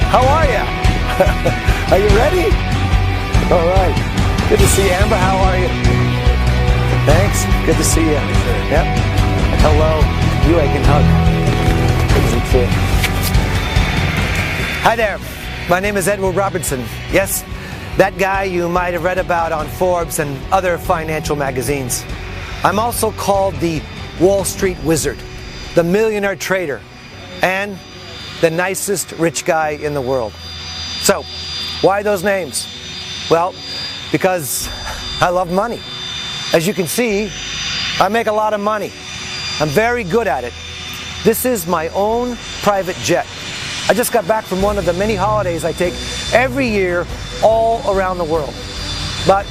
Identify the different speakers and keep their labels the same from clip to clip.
Speaker 1: How are you? Are you ready? All right. Good to see you, Amber. How are you? Thanks. Good to see you. Yep. Hello. You I can hug. Good to see you. Hi there. My name is Edward Robertson. Yes, that guy you might have read about on Forbes and other financial magazines. I'm also called the Wall Street Wizard, the millionaire trader, and the nicest rich guy in the world. So, why those names? Well, because I love money. As you can see, I make a lot of money. I'm very good at it. This is my own private jet. I just got back from one of the many holidays I take every year all around the world. But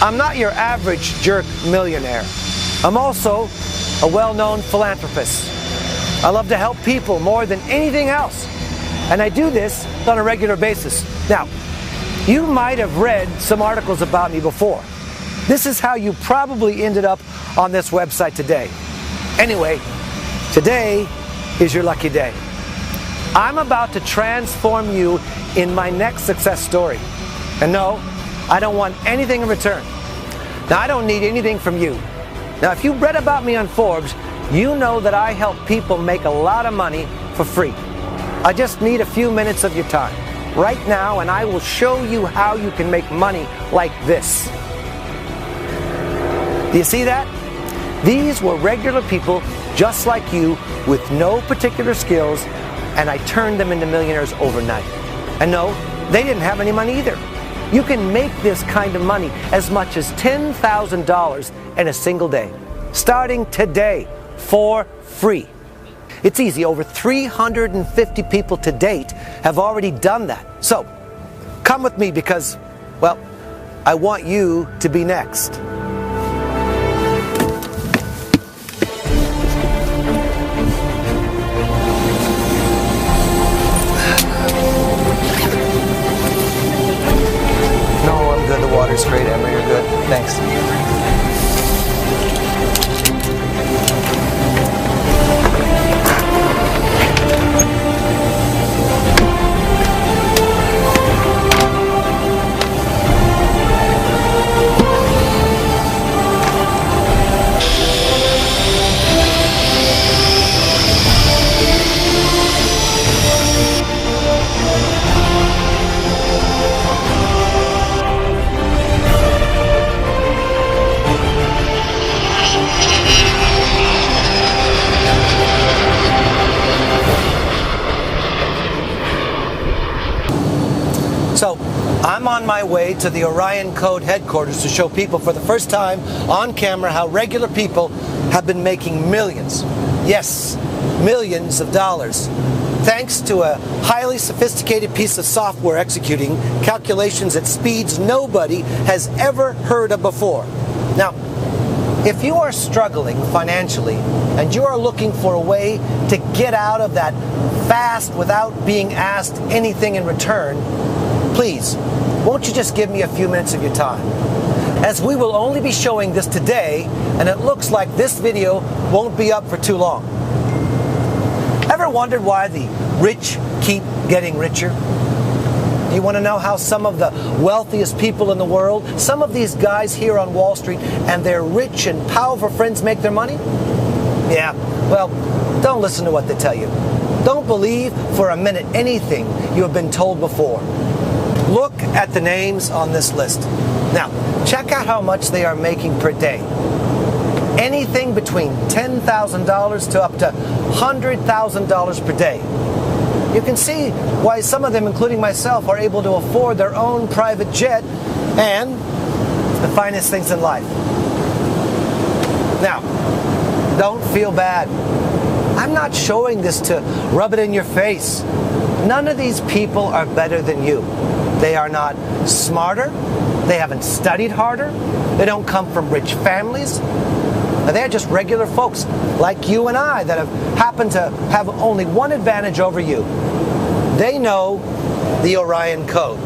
Speaker 1: I'm not your average jerk millionaire. I'm also a well-known philanthropist. I love to help people more than anything else. And I do this on a regular basis. Now, you might have read some articles about me before. This is how you probably ended up on this website today. Anyway, today is your lucky day. I'm about to transform you in my next success story. And no, I don't want anything in return. Now, I don't need anything from you. Now, if you read about me on Forbes, you know that I help people make a lot of money for free. I just need a few minutes of your time right now, and I will show you how you can make money like this. Do you see that? These were regular people just like you with no particular skills, and I turned them into millionaires overnight. And no, they didn't have any money either. You can make this kind of money as much as $10,000 in a single day, starting today for free. It's easy. Over 350 people to date have already done that. So, come with me because, well, I want you to be next. The water's great, Emma. You're good. Thanks. So, I'm on my way to the Orion Code headquarters to show people for the first time on camera how regular people have been making millions. Yes, millions of dollars. Thanks to a highly sophisticated piece of software executing calculations at speeds nobody has ever heard of before. Now, if you are struggling financially and you are looking for a way to get out of that fast without being asked anything in return, please, won't you just give me a few minutes of your time? As we will only be showing this today, and it looks like this video won't be up for too long. Ever wondered why the rich keep getting richer? Do you want to know how some of the wealthiest people in the world, some of these guys here on Wall Street and their rich and powerful friends make their money? Yeah, well, don't listen to what they tell you. Don't believe for a minute anything you have been told before. Look at the names on this list. Now, check out how much they are making per day. Anything between $10,000 to up to $100,000 per day. You can see why some of them, including myself, are able to afford their own private jet and the finest things in life. Now, don't feel bad. I'm not showing this to rub it in your face. None of these people are better than you. They are not smarter. They haven't studied harder. They don't come from rich families. They're just regular folks like you and I that have happened to have only one advantage over you. They know the Orion Code.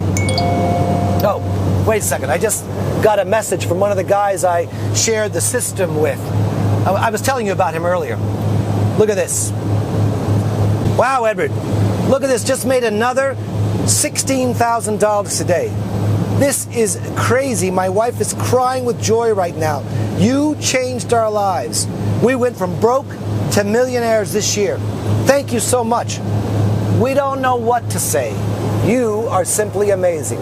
Speaker 1: Oh, wait a second. I just got a message from one of the guys I shared the system with. I was telling you about him earlier. Look at this. Wow, Edward. Look at this. Just made another $16,000 today. This is crazy. My wife is crying with joy right now. You changed our lives. We went from broke to millionaires this year. Thank you so much. We don't know what to say. You are simply amazing.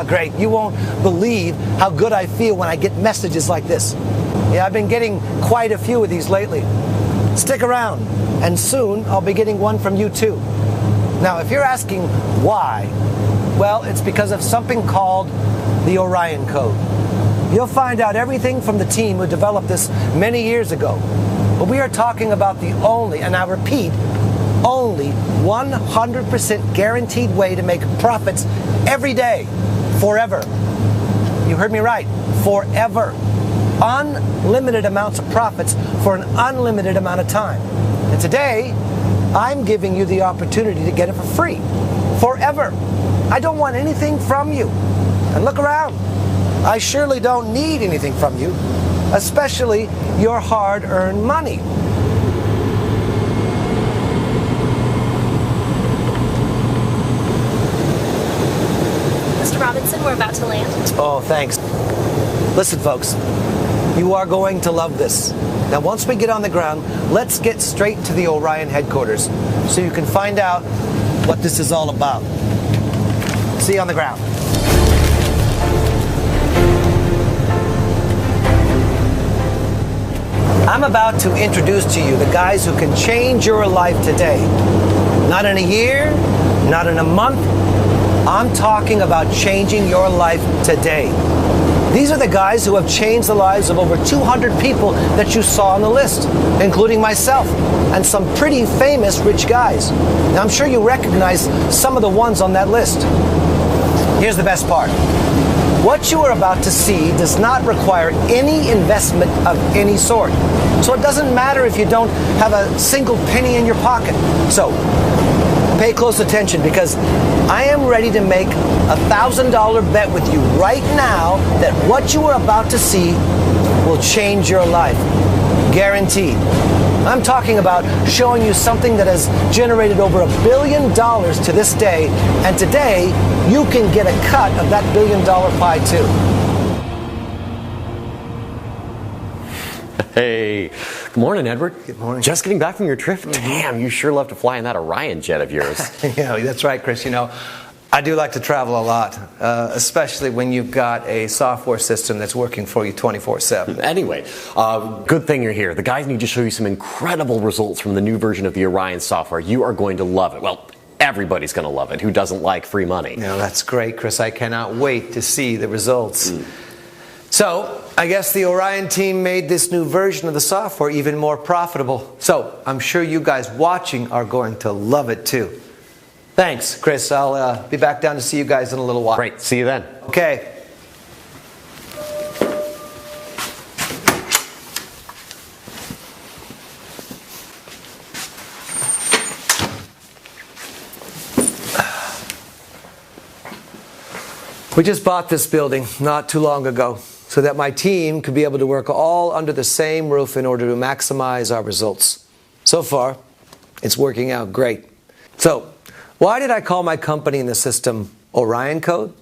Speaker 1: Great. You won't believe how good I feel when I get messages like this. Yeah, I've been getting quite a few of these lately. Stick around, and soon I'll be getting one from you too. Now, if you're asking why, well, it's because of something called the Orion Code. You'll find out everything from the team who developed this many years ago. But we are talking about the only, and I repeat, only 100% guaranteed way to make profits every day, forever. You heard me right, forever. Unlimited amounts of profits for an unlimited amount of time. And today, I'm giving you the opportunity to get it for free, forever. I don't want anything from you. And look around. I surely don't need anything from you, especially your hard-earned money.
Speaker 2: Mr. Robinson, we're about to land.
Speaker 1: Oh, thanks. Listen, folks, you are going to love this. Now, once we get on the ground, let's get straight to the Orion headquarters so you can find out what this is all about. See you on the ground. I'm about to introduce to you the guys who can change your life today. Not in a year, not in a month. I'm talking about changing your life today. These are the guys who have changed the lives of over 200 people that you saw on the list, including myself and some pretty famous rich guys. Now, I'm sure you recognize some of the ones on that list. Here's the best part. What you are about to see does not require any investment of any sort. So it doesn't matter if you don't have a single penny in your pocket. So pay close attention, because I am ready to make a $1,000 bet with you right now that what you are about to see will change your life. Guaranteed. I'm talking about showing you something that has generated over $1 billion to this day, and today you can get a cut of that $1 billion pie too.
Speaker 3: Hey, good morning, Edward.
Speaker 1: Good morning.
Speaker 3: Just getting back from your trip? Damn, you sure love to fly in that Orion jet of yours.
Speaker 4: Yeah, that's right, Chris. You know, I do like to travel a lot, especially when you've got a software system that's working for you 24/7.
Speaker 3: Anyway, good thing you're here. The guys need to show you some incredible results from the new version of the Orion software. You are going to love it. Well, everybody's going to love it. Who doesn't like free money?
Speaker 4: No, that's great, Chris. I cannot wait to see the results. So, I guess the Orion team made this new version of the software even more profitable. So, I'm sure you guys watching are going to love it too. Thanks, Chris. I'll be back down to see you guys in a little while.
Speaker 3: Great. See you then.
Speaker 4: Okay. We just bought this building not too long ago, so that my team could be able to work all under the same roof in order to maximize our results. So far, it's working out great. So, why did I call my company in the system Orion Code?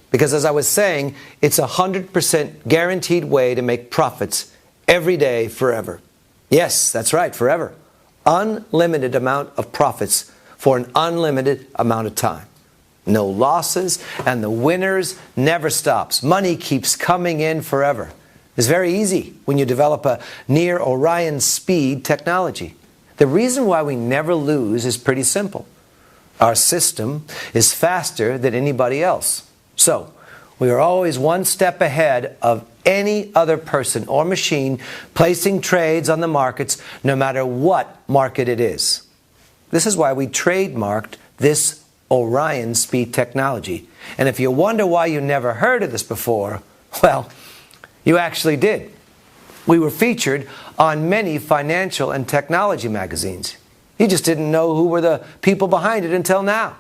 Speaker 4: Because as I was saying, it's a 100% guaranteed way to make profits every day forever. Yes, that's right, forever. Unlimited amount of profits for an unlimited amount of time. No losses, and the winners never stops. Money keeps coming in forever. It's very easy when you develop a near Orion speed technology. The reason why we never lose is pretty simple. Our system is faster than anybody else. So, we are always one step ahead of any other person or machine placing trades on the markets, no matter what market it is. This is why we trademarked this Orion speed technology. And if you wonder why you never heard of this before, well, you actually did. We were featured on many financial and technology magazines. You just didn't know who were the people behind it until now.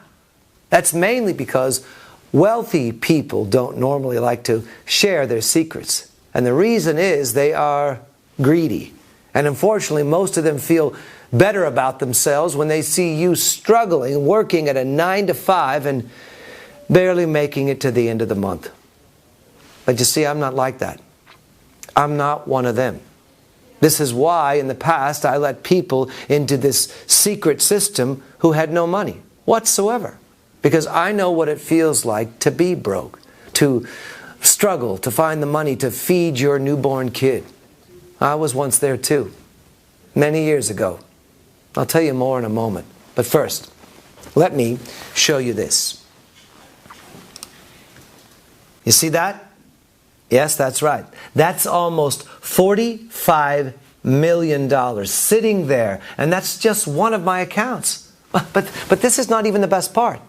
Speaker 4: That's mainly because wealthy people don't normally like to share their secrets. And the reason is they are greedy. And unfortunately, most of them feel better about themselves when they see you struggling, working at a 9 to 5 and barely making it to the end of the month. But you see, I'm not like that. I'm not one of them. This is why in the past I let people into this secret system who had no money whatsoever. Because I know what it feels like to be broke, to struggle to find the money to feed your newborn kid. I was once there too, many years ago. I'll tell you more in a moment. But first, let me show you this. You see that? Yes, that's right. That's almost $45 million sitting there. And that's just one of my accounts. But this is not even the best part.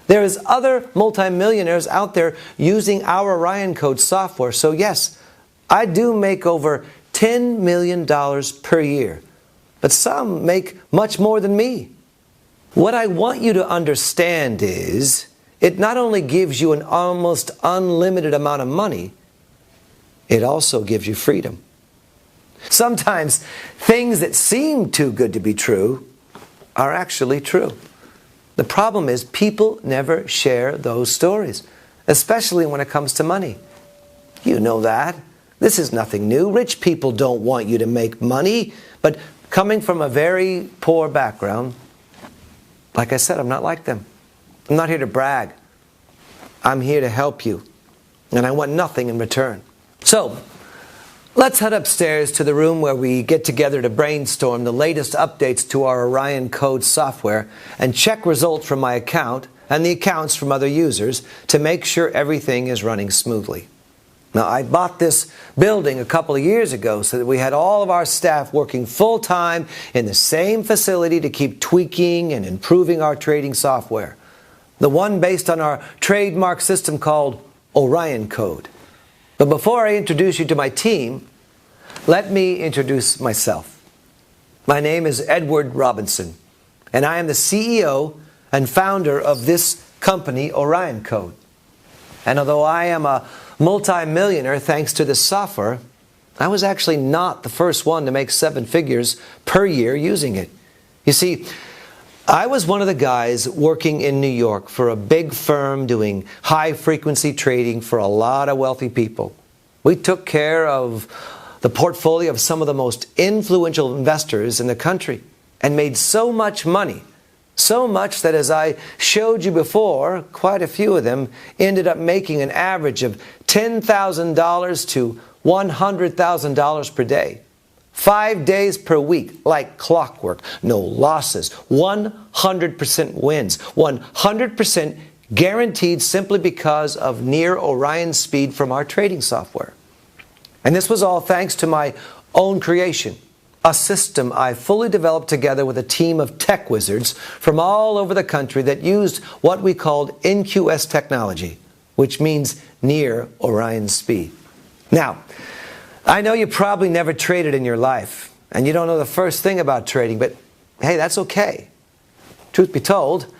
Speaker 4: There is other multimillionaires out there using our Orion Code software. So yes, I do make over $10 million per year. But some make much more than me. What I want you to understand is, it not only gives you an almost unlimited amount of money, it also gives you freedom. Sometimes things that seem too good to be true are actually true. The problem is people never share those stories, especially when it comes to money. You know that. This is nothing new. Rich people don't want you to make money, but coming from a very poor background, like I said, I'm not like them. I'm not here to brag. I'm here to help you, and I want nothing in return. So, let's head upstairs to the room where we get together to brainstorm the latest updates to our Orion Code software and check results from my account and the accounts from other users to make sure everything is running smoothly. Now, I bought this building a couple of years ago so that we had all of our staff working full-time in the same facility to keep tweaking and improving our trading software. The one based on our trademark system called Orion Code. But before I introduce you to my team, let me introduce myself. My name is Edward Robinson, and I am the CEO and founder of this company, Orion Code. And although I am a multi-millionaire thanks to this software, I was actually not the first one to make 7 figures per year using it. You see, I was one of the guys working in New York for a big firm doing high-frequency trading for a lot of wealthy people. We took care of the portfolio of some of the most influential investors in the country and made so much money, so much that, as I showed you before, quite a few of them ended up making an average of $10,000 to $100,000 per day. 5 days per week, like clockwork. No losses. 100% wins. 100% guaranteed simply because of near Orion speed from our trading software. And this was all thanks to my own creation. A system I fully developed together with a team of tech wizards from all over the country that used what we called NQS technology, which means near Orion speed. Now, I know you probably never traded in your life, and you don't know the first thing about trading, but hey, that's okay. Truth be told,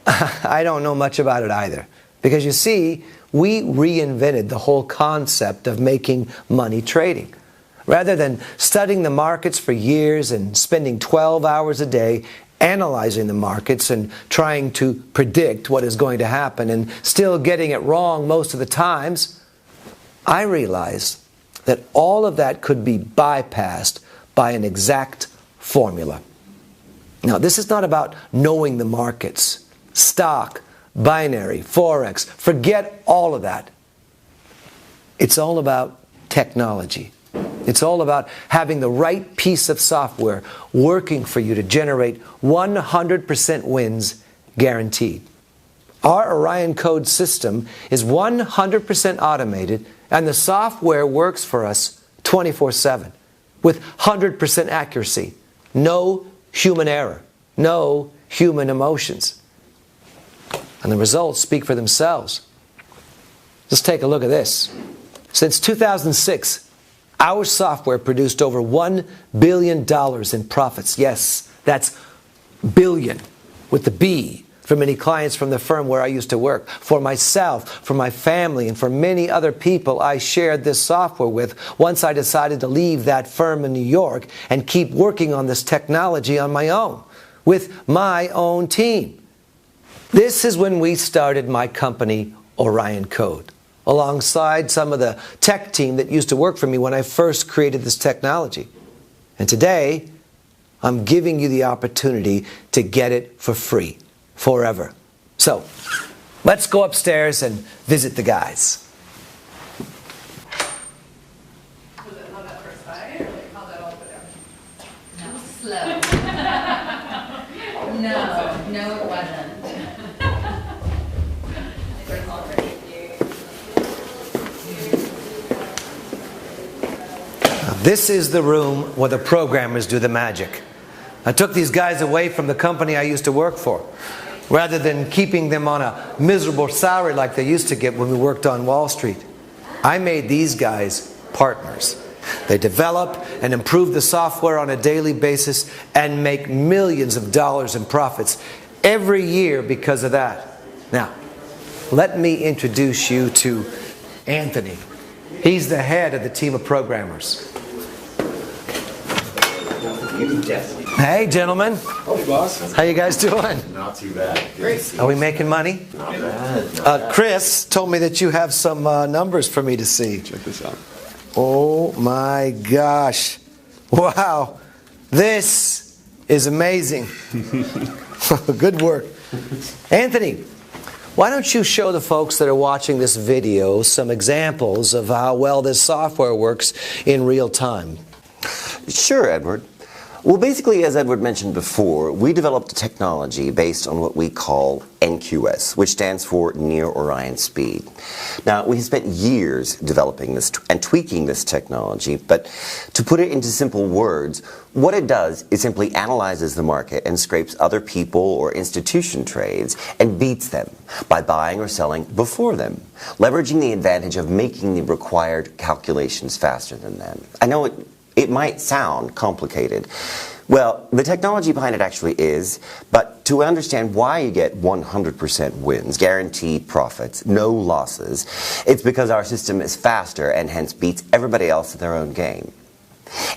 Speaker 4: I don't know much about it either. Because you see, we reinvented the whole concept of making money trading. Rather than studying the markets for years and spending 12 hours a day analyzing the markets and trying to predict what is going to happen and still getting it wrong most of the times, I realized that all of that could be bypassed by an exact formula. Now, this is not about knowing the markets, stock, binary, forex. Forget all of that. It's all about technology. It's all about having the right piece of software working for you to generate 100% wins guaranteed. Our Orion Code system is 100% automated, and the software works for us 24/7 with 100% accuracy. No human error. No human emotions. And the results speak for themselves. Just take a look at this. Since 2006, our software produced over $1 billion in profits. Yes, that's billion with the B, for many clients from the firm where I used to work, for myself, for my family, and for many other people I shared this software with once I decided to leave that firm in New York and keep working on this technology on my own, with my own team. This is when we started my company, Orion Code, alongside some of the tech team that used to work for me when I first created this technology. And today, I'm giving you the opportunity to get it for free. Forever. So, let's go upstairs and visit the guys.
Speaker 5: Was it love at first sight, or like how'd that all go down?
Speaker 6: No, slow. No, it wasn't.
Speaker 4: This is the room where the programmers do the magic. I took these guys away from the company I used to work for, rather than keeping them on a miserable salary like they used to get when we worked on Wall Street. I made these guys partners. They develop and improve the software on a daily basis and make millions of dollars in profits every year because of that. Now, let me introduce you to Anthony. He's the head of the team of programmers. Hey, gentlemen.
Speaker 7: Oh, boss.
Speaker 4: How you guys doing?
Speaker 7: Not too bad. Great.
Speaker 4: Are we making money?
Speaker 7: Not bad.
Speaker 4: Chris told me that you have some numbers for me to see.
Speaker 7: Check this out.
Speaker 4: Oh my gosh. Wow. This is amazing. Good work. Anthony, why don't you show the folks that are watching this video some examples of how well this software works in real time?
Speaker 8: Sure, Edward. Well, basically, as Edward mentioned before, we developed a technology based on what we call NQS, which stands for Near Orion Speed. Now, we spent years developing this and tweaking this technology, but to put it into simple words, what it does is simply analyzes the market and scrapes other people or institution trades and beats them by buying or selling before them, leveraging the advantage of making the required calculations faster than them. I know it might sound complicated. Well, the technology behind it actually is, but to understand why you get 100% wins, guaranteed profits, no losses, it's because our system is faster and hence beats everybody else at their own game.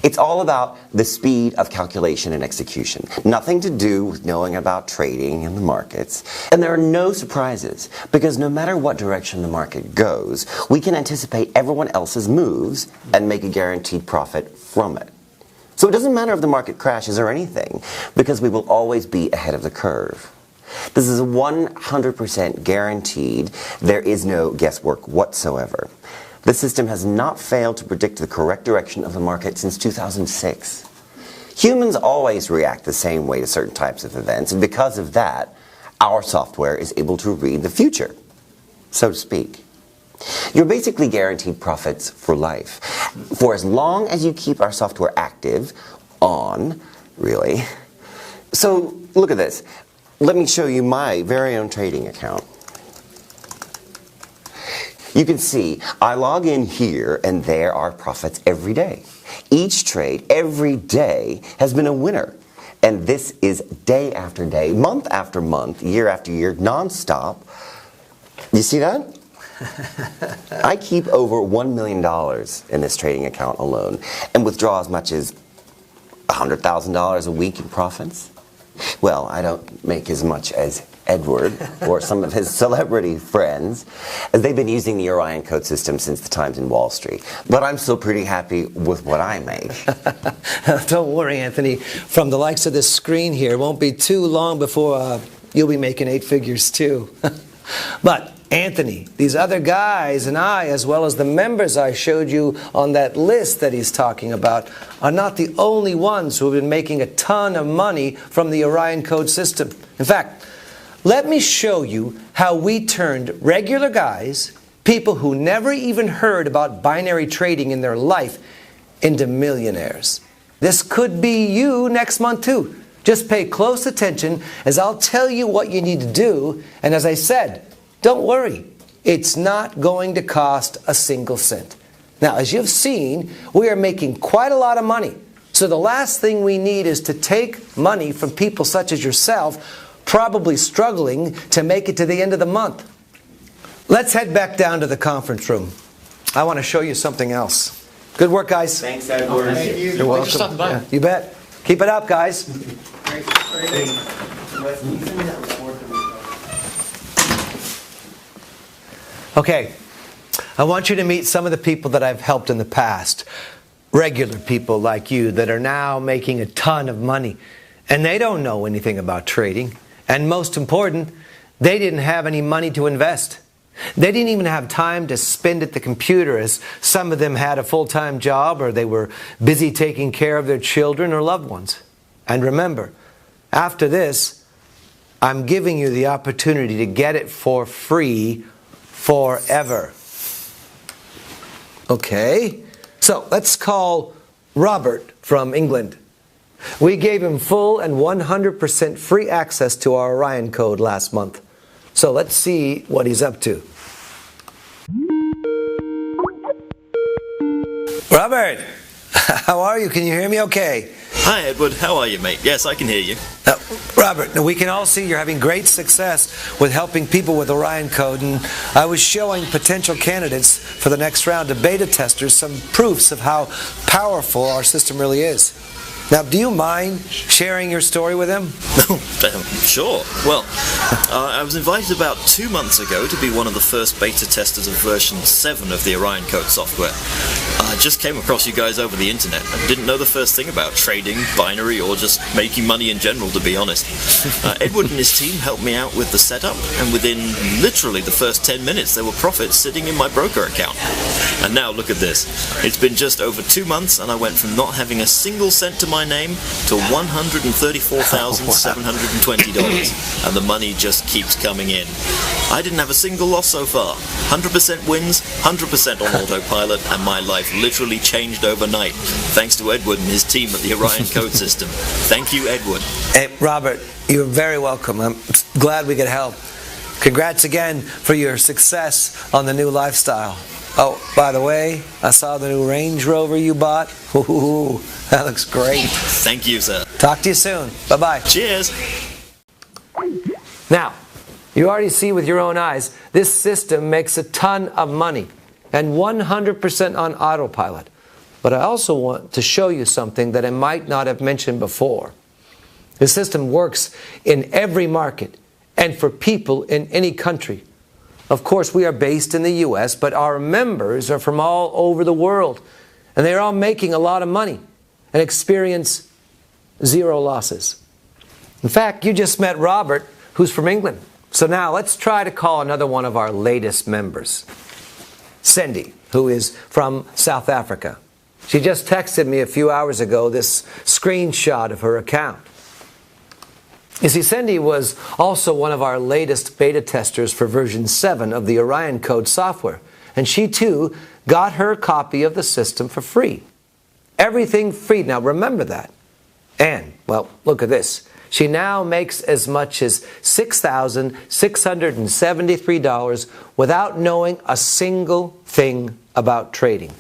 Speaker 8: It's all about the speed of calculation and execution. Nothing to do with knowing about trading in the markets. And there are no surprises, because no matter what direction the market goes, we can anticipate everyone else's moves and make a guaranteed profit from it. So it doesn't matter if the market crashes or anything, because we will always be ahead of the curve. This is 100% guaranteed. There is no guesswork whatsoever. The system has not failed to predict the correct direction of the market since 2006. Humans always react the same way to certain types of events, and because of that, our software is able to read the future, so to speak. You're basically guaranteed profits for life, for as long as you keep our software active, on, really. So, look at this. Let me show you my very own trading account. You can see I log in here and there are profits every day. Each trade every day has been a winner. And this is day after day, month after month, year after year, non-stop. You see that? I keep over $1 million in this trading account alone and withdraw as much as $100,000 a week in profits. Well, I don't make as much as Edward or some of his celebrity friends, as they've been using the Orion Code system since the times in Wall Street. But I'm still pretty happy with what I make.
Speaker 4: Don't worry, Anthony. From the likes of this screen here, it won't be too long before you'll be making 8 figures too. But Anthony, these other guys and I, as well as the members I showed you on that list that he's talking about, are not the only ones who have been making a ton of money from the Orion Code system. In fact, let me show you how we turned regular guys, people who never even heard about binary trading in their life, into millionaires. This could be you next month too. Just pay close attention as I'll tell you what you need to do, and as I said, don't worry, it's not going to cost a single cent. Now, as you've seen, we are making quite a lot of money. So the last thing we need is to take money from people such as yourself, probably struggling to make it to the end of the month. Let's head back down to the conference room. I want to show you something else. Good work, guys.
Speaker 8: Thanks, Edward.
Speaker 7: Thank you.
Speaker 4: You're welcome. Yeah, you bet. Keep it up, guys. Okay, I want you to meet some of the people that I've helped in the past. Regular people like you that are now making a ton of money. And they don't know anything about trading. And most important, they didn't have any money to invest. They didn't even have time to spend at the computer, as some of them had a full-time job or they were busy taking care of their children or loved ones. And remember, after this, I'm giving you the opportunity to get it for free forever. Okay, so let's call Robert from England. We gave him full and 100% free access to our Orion code last month. So let's see what he's up to. Robert, how are you? Can you hear me okay?
Speaker 9: Hi Edward, how are you, mate? Yes, I can hear you.
Speaker 4: Robert, we can all see you're having great success with helping people with Orion code, and I was showing potential candidates for the next round of beta testers some proofs of how powerful our system really is. Now, do you mind sharing your story with them?
Speaker 9: Sure. Well, I was invited about 2 months ago to be one of the first beta testers of version 7 of the Orion Code software. I just came across you guys over the internet and didn't know the first thing about trading, binary, or just making money in general, to be honest. Edward and his team helped me out with the setup, and within literally the first 10 minutes there were profits sitting in my broker account. And now look at this. It's been just over 2 months and I went from not having a single cent to my name to $134,720, and the money just keeps coming in. I didn't have a single loss so far. 100% wins, 100% on autopilot, and my life literally changed overnight thanks to Edward and his team at the Orion Code System. Thank you, Edward.
Speaker 4: Hey, Robert, you're very welcome. I'm glad we could help. Congrats again for your success on the new lifestyle. Oh, by the way, I saw the new Range Rover you bought. Ooh, that looks great.
Speaker 9: Thank you, sir.
Speaker 4: Talk to you soon. Bye-bye.
Speaker 9: Cheers.
Speaker 4: Now, you already see with your own eyes, this system makes a ton of money and 100% on autopilot. But I also want to show you something that I might not have mentioned before. The system works in every market and for people in any country. Of course, we are based in the U.S., but our members are from all over the world. And they're all making a lot of money and experience zero losses. In fact, you just met Robert, who's from England. So now let's try to call another one of our latest members. Cindy, who is from South Africa. She just texted me a few hours ago this screenshot of her account. You see, Cindy was also one of our latest beta testers for version 7 of the Orion Code software. And she too got her copy of the system for free. Everything free. Now remember that. And, well, look at this. She now makes as much as $6,673 without knowing a single thing about trading.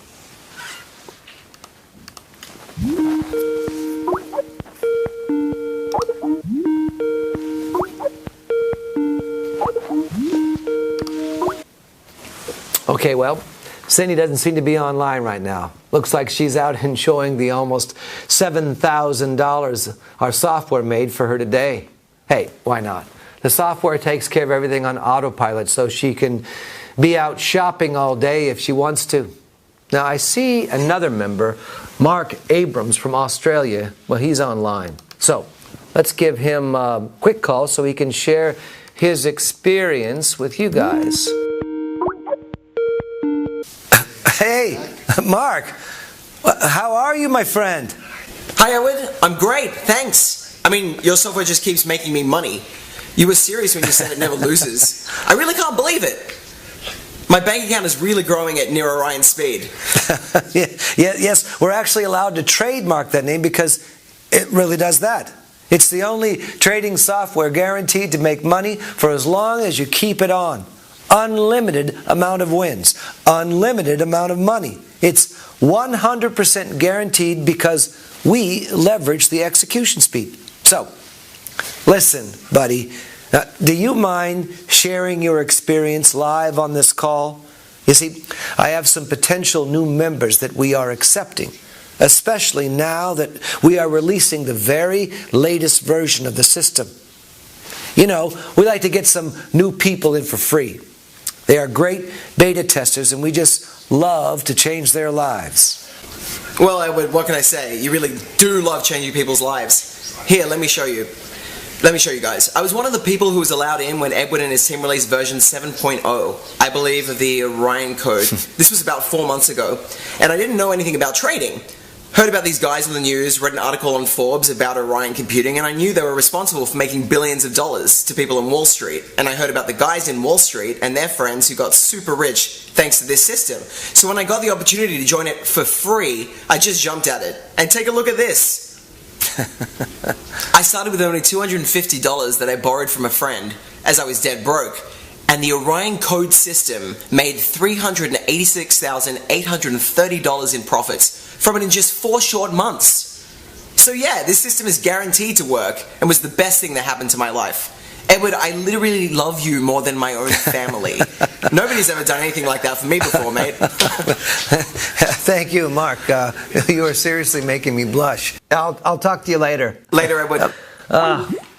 Speaker 4: Okay, well, Cindy doesn't seem to be online right now. Looks like she's out enjoying the almost $7,000 our software made for her today. Hey, why not? The software takes care of everything on autopilot so she can be out shopping all day if she wants to. Now, I see another member, Mark Abrams from Australia. Well, he's online. So let's give him a quick call so he can share his experience with you guys. Hey, Mark, how are you, my friend?
Speaker 10: Hi, Edward. I'm great, thanks. I mean, your software just keeps making me money. You were serious when you said it never loses. I really can't believe it. My bank account is really growing at near Orion speed.
Speaker 4: Yes, we're actually allowed to trademark that name because it really does that. It's the only trading software guaranteed to make money for as long as you keep it on. Unlimited amount of wins, unlimited amount of money. It's 100% guaranteed because we leverage the execution speed. So, Listen, buddy, do you mind sharing your experience live on this call? You see, I have some potential new members that we are accepting, especially now that we are releasing the very latest version of the system. You know, we like to get some new people in for free. They are great beta testers, and we just love to change their lives.
Speaker 10: Well, Edward, what can I say? You really do love changing people's lives. Here, let me show you. Let me show you guys. I was one of the people who was allowed in when Edward and his team released version 7.0, I believe, of the Orion code. This was about 4 months ago, and I didn't know anything about trading. Heard about these guys in the news, read an article on Forbes about Orion computing, and I knew they were responsible for making billions of dollars to people in Wall Street. And I heard about the guys in Wall Street and their friends who got super rich thanks to this system. So when I got the opportunity to join it for free, I just jumped at it. And take a look at this. I started with only $250 that I borrowed from a friend, as I was dead broke. And the Orion code system made $386,830 in profits from it in just 4 short months. So yeah, this system is guaranteed to work and was the best thing that happened to my life. Edward, I literally love you more than my own family. Nobody's ever done anything like that for me before, mate.
Speaker 4: Thank you, Mark. You are seriously making me blush. I'll talk to you later.
Speaker 10: Later, Edward.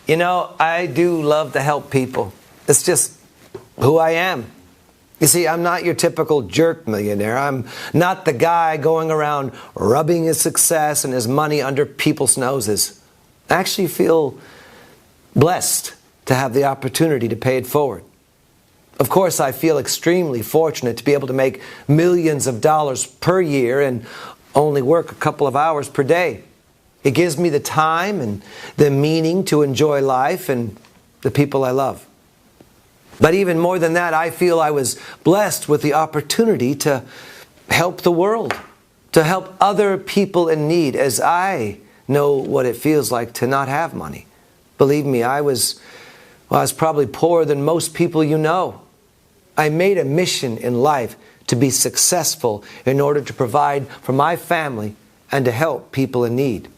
Speaker 4: You know, I do love to help people. It's just who I am. You see, I'm not your typical jerk millionaire. I'm not the guy going around rubbing his success and his money under people's noses. I actually feel blessed to have the opportunity to pay it forward. Of course, I feel extremely fortunate to be able to make millions of dollars per year and only work a couple of hours per day. It gives me the time and the meaning to enjoy life and the people I love. But even more than that, I feel I was blessed with the opportunity to help the world, to help other people in need, as I know what it feels like to not have money. Believe me, I was probably poorer than most people you know. I made a mission in life to be successful in order to provide for my family and to help people in need.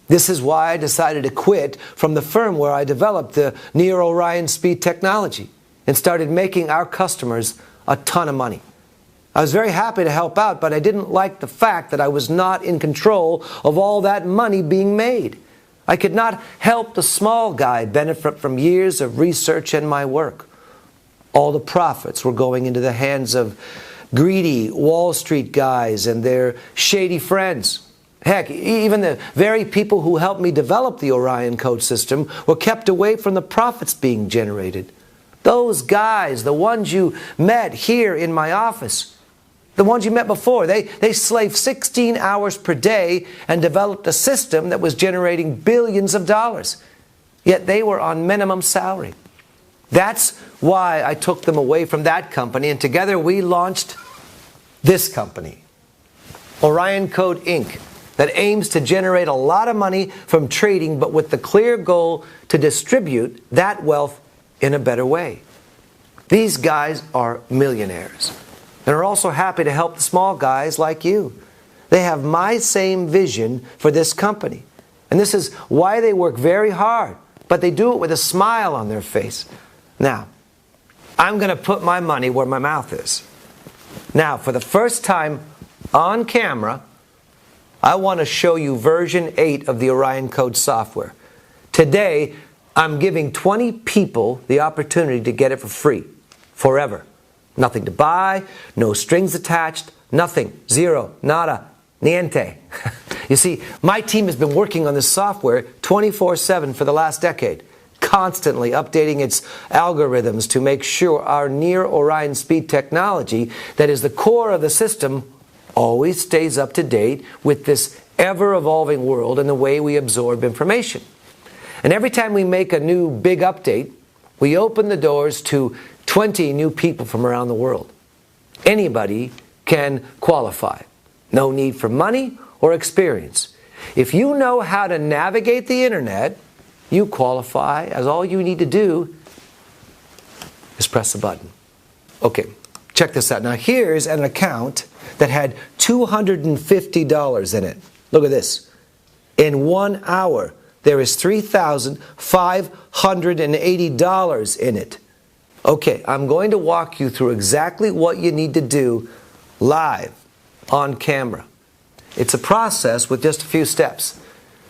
Speaker 4: This is why I decided to quit from the firm where I developed the near Orion speed technology and started making our customers a ton of money. I was very happy to help out, but I didn't like the fact that I was not in control of all that money being made. I could not help the small guy benefit from years of research and my work. All the profits were going into the hands of greedy Wall Street guys and their shady friends. Heck, even the very people who helped me develop the Orion code system were kept away from the profits being generated. Those guys, the ones you met here in my office, the ones you met before, they slaved 16 hours per day and developed a system that was generating billions of dollars. Yet they were on minimum salary. That's why I took them away from that company, and together we launched this company, Orion Code Inc., that aims to generate a lot of money from trading, but with the clear goal to distribute that wealth in a better way. These guys are millionaires and are also happy to help the small guys like you. They have my same vision for this company. And this is why they work very hard, but they do it with a smile on their face. Now, I'm going to put my money where my mouth is. Now, for the first time on camera, I want to show you version 8 of the Orion Code software. Today, I'm giving 20 people the opportunity to get it for free, forever. Nothing to buy, no strings attached, nothing, zero, nada, niente. You see, my team has been working on this software 24/7 for the last decade, constantly updating its algorithms to make sure our near Orion speed technology, that is the core of the system, always stays up to date with this ever-evolving world and the way we absorb information. And every time we make a new big update, we open the doors to 20 new people from around the world. Anybody can qualify. No need for money or experience. If you know how to navigate the internet, you qualify, as all you need to do is press a button. Okay, check this out. Now here's an account that had $250 in it. Look at this. In 1 hour, there is $3,580 in it. Okay, I'm going to walk you through exactly what you need to do live on camera. It's a process with just a few steps.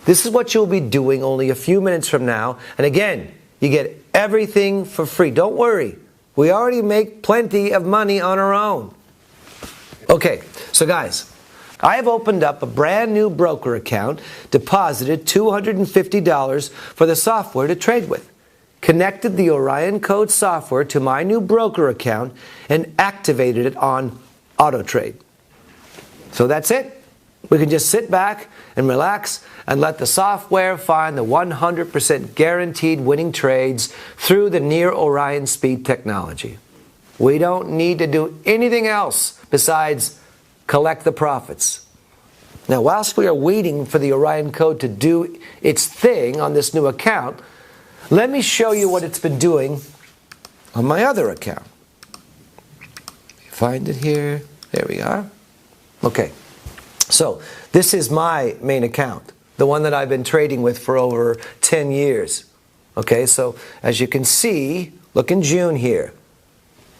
Speaker 4: This is what you'll be doing only a few minutes from now. And again, you get everything for free. Don't worry. We already make plenty of money on our own. Okay, so guys, I have opened up a brand new broker account, deposited $250 for the software to trade with, connected the Orion Code software to my new broker account, and activated it on auto trade. So that's it. We can just sit back and relax and let the software find the 100% guaranteed winning trades through the near Orion speed technology. We don't need to do anything else besides collect the profits. Now, whilst we are waiting for the Orion Code to do its thing on this new account, let me show you what it's been doing on my other account. Find it here. There we are. Okay. So, this is my main account, the one that I've been trading with for over 10 years. Okay, so as you can see, look in June here.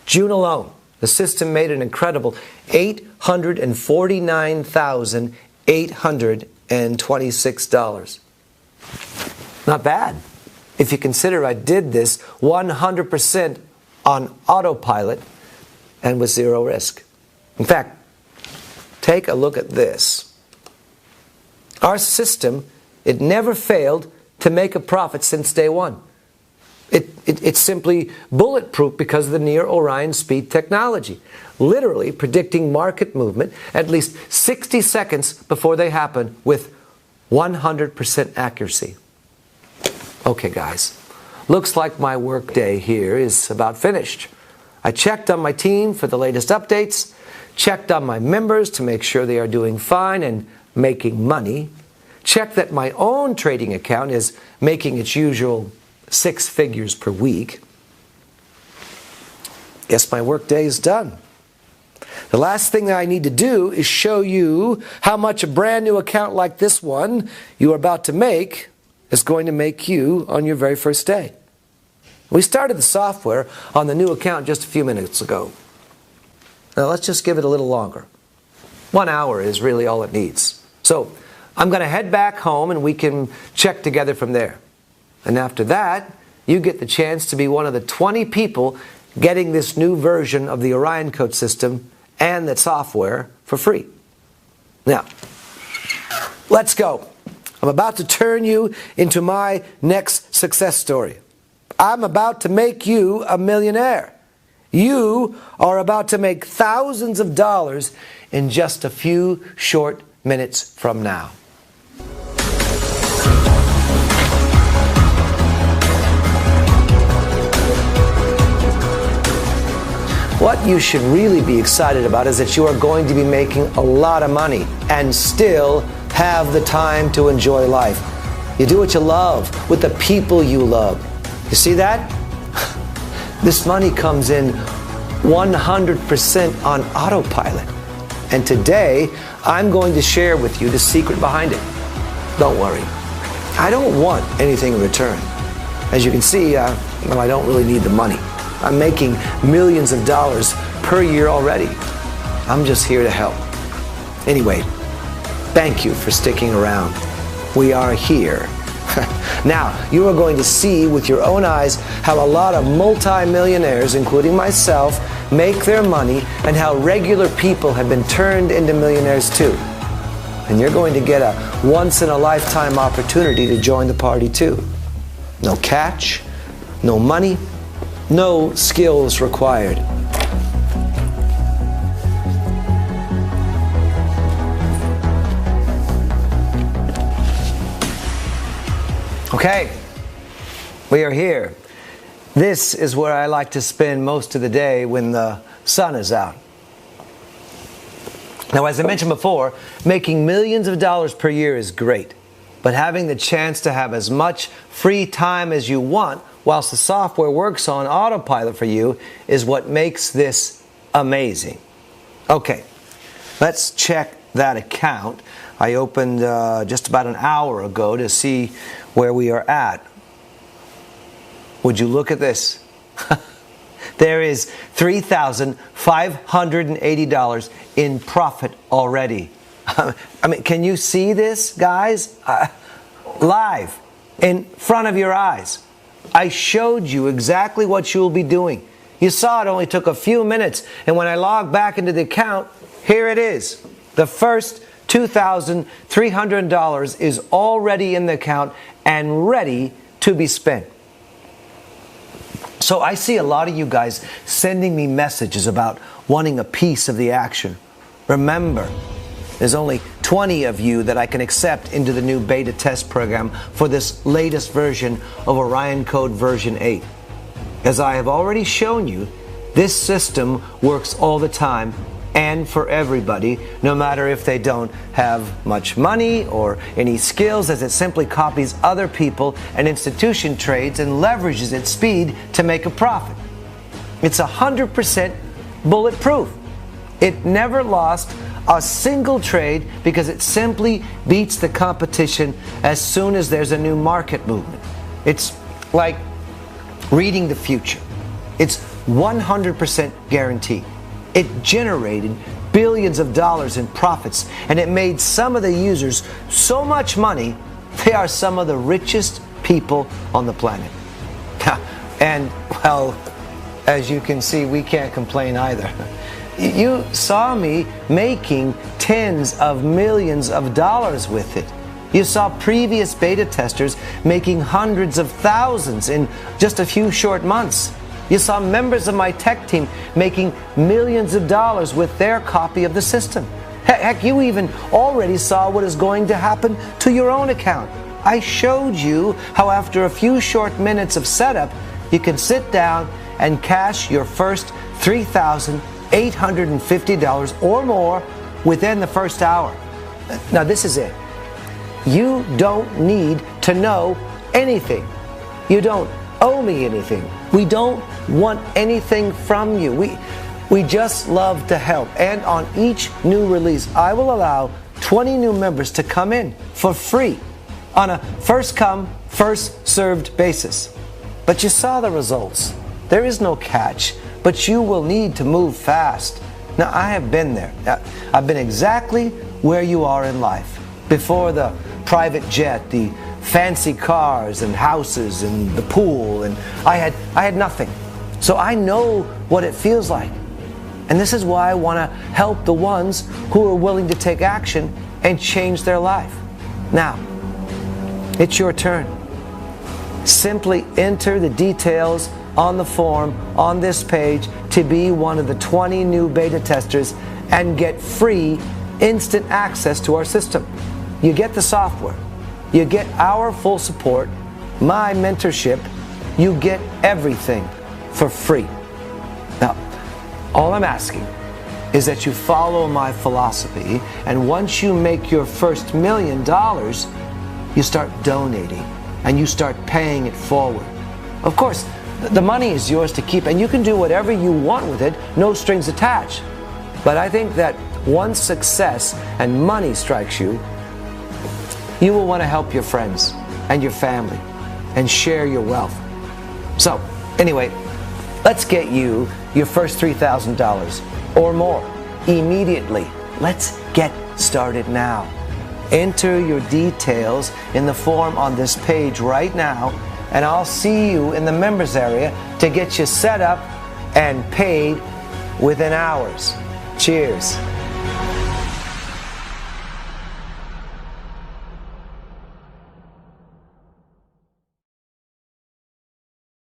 Speaker 4: June alone, the system made an incredible $849,826. Not bad. If you consider I did this 100% on autopilot and with zero risk. In fact, take a look at this. Our system, it never failed to make a profit since day one. It's simply bulletproof because of the near Orion speed technology, literally predicting market movement at least 60 seconds before they happen with 100% accuracy. Okay, guys, looks like my workday here is about finished. I checked on my team for the latest updates, checked on my members to make sure they are doing fine and making money, checked that my own trading account is making its usual 6 figures per week. Guess my workday is done. The last thing that I need to do is show you how much a brand new account like this one you are about to make is going to make you on your very first day. We started the software on the new account just a few minutes ago. Now let's just give it a little longer. 1 hour is really all it needs. So I'm going to head back home and we can check together from there. And after that, you get the chance to be one of the 20 people getting this new version of the Orion Code system and the software for free. Now, let's go. I'm about to turn you into my next success story. I'm about to make you a millionaire. You are about to make thousands of dollars in just a few short minutes from now. What you should really be excited about is that you are going to be making a lot of money and still have the time to enjoy life. You do what you love with the people you love. You see that? This money comes in 100% on autopilot. And today, I'm going to share with you the secret behind it. Don't worry. I don't want anything in return. As you can see, I don't really need the money. I'm making millions of dollars per year already. I'm just here to help. Anyway, thank you for sticking around. We are here. Now, you are going to see with your own eyes how a lot of multi-millionaires, including myself, make their money and how regular people have been turned into millionaires too. And you're going to get a once-in-a-lifetime opportunity to join the party too. No catch, no money, no skills required. Okay, we are here. This is where I like to spend most of the day when the sun is out. Now, as I mentioned before, making millions of dollars per year is great, but having the chance to have as much free time as you want whilst the software works on autopilot for you is what makes this amazing. Okay, let's check that account. I opened just about an hour ago to see where we are at. Would you look at this? There is $3,580 in profit already. I mean, can you see this, guys? Live, in front of your eyes. I showed you exactly what you will be doing. You saw it only took a few minutes, and when I logged back into the account, here it is. The first $2,300 is already in the account and ready to be spent. So I see a lot of you guys sending me messages about wanting a piece of the action. Remember, there's only 20 of you that I can accept into the new beta test program for this latest version of Orion Code version 8. As I have already shown you, this system works all the time and for everybody, no matter if they don't have much money or any skills, as it simply copies other people and institution trades and leverages its speed to make a profit. It's 100% bulletproof. It never lost a single trade because it simply beats the competition as soon as there's a new market movement. It's like reading the future. It's 100% guaranteed. It generated billions of dollars in profits, and it made some of the users so much money, they are some of the richest people on the planet. And, well, as you can see, we can't complain either. You saw me making tens of millions of dollars with it. You saw previous beta testers making hundreds of thousands in just a few short months. You saw members of my tech team making millions of dollars with their copy of the system. Heck, you even already saw what is going to happen to your own account. I showed you how after a few short minutes of setup, you can sit down and cash your first $3,850 or more within the first hour. Now this is it. You don't need to know anything. You don't owe me anything. We don't want anything from you. We just love to help. And on each new release, I will allow 20 new members to come in for free on a first come, first served basis. But you saw the results. There is no catch, but you will need to move fast. Now, I have been there. I've been exactly where you are in life. Before the private jet, the fancy cars and houses and the pool, and I had nothing. So I know what it feels like. And this is why I want to help the ones who are willing to take action and change their life. Now, it's your turn. Simply enter the details on the form on this page to be one of the 20 new beta testers and get free instant access to our system. You get the software. You get our full support, my mentorship. You get everything for free. Now, all I'm asking is that you follow my philosophy, and once you make your first $1 million, you start donating and you start paying it forward. Of course, the money is yours to keep, and you can do whatever you want with it, no strings attached. But I think that once success and money strikes you, you will want to help your friends and your family and share your wealth. So, anyway, let's get you your first $3,000 or more immediately. Let's get started now. Enter your details in the form on this page right now, and I'll see you in the members area to get you set up and paid within hours. Cheers.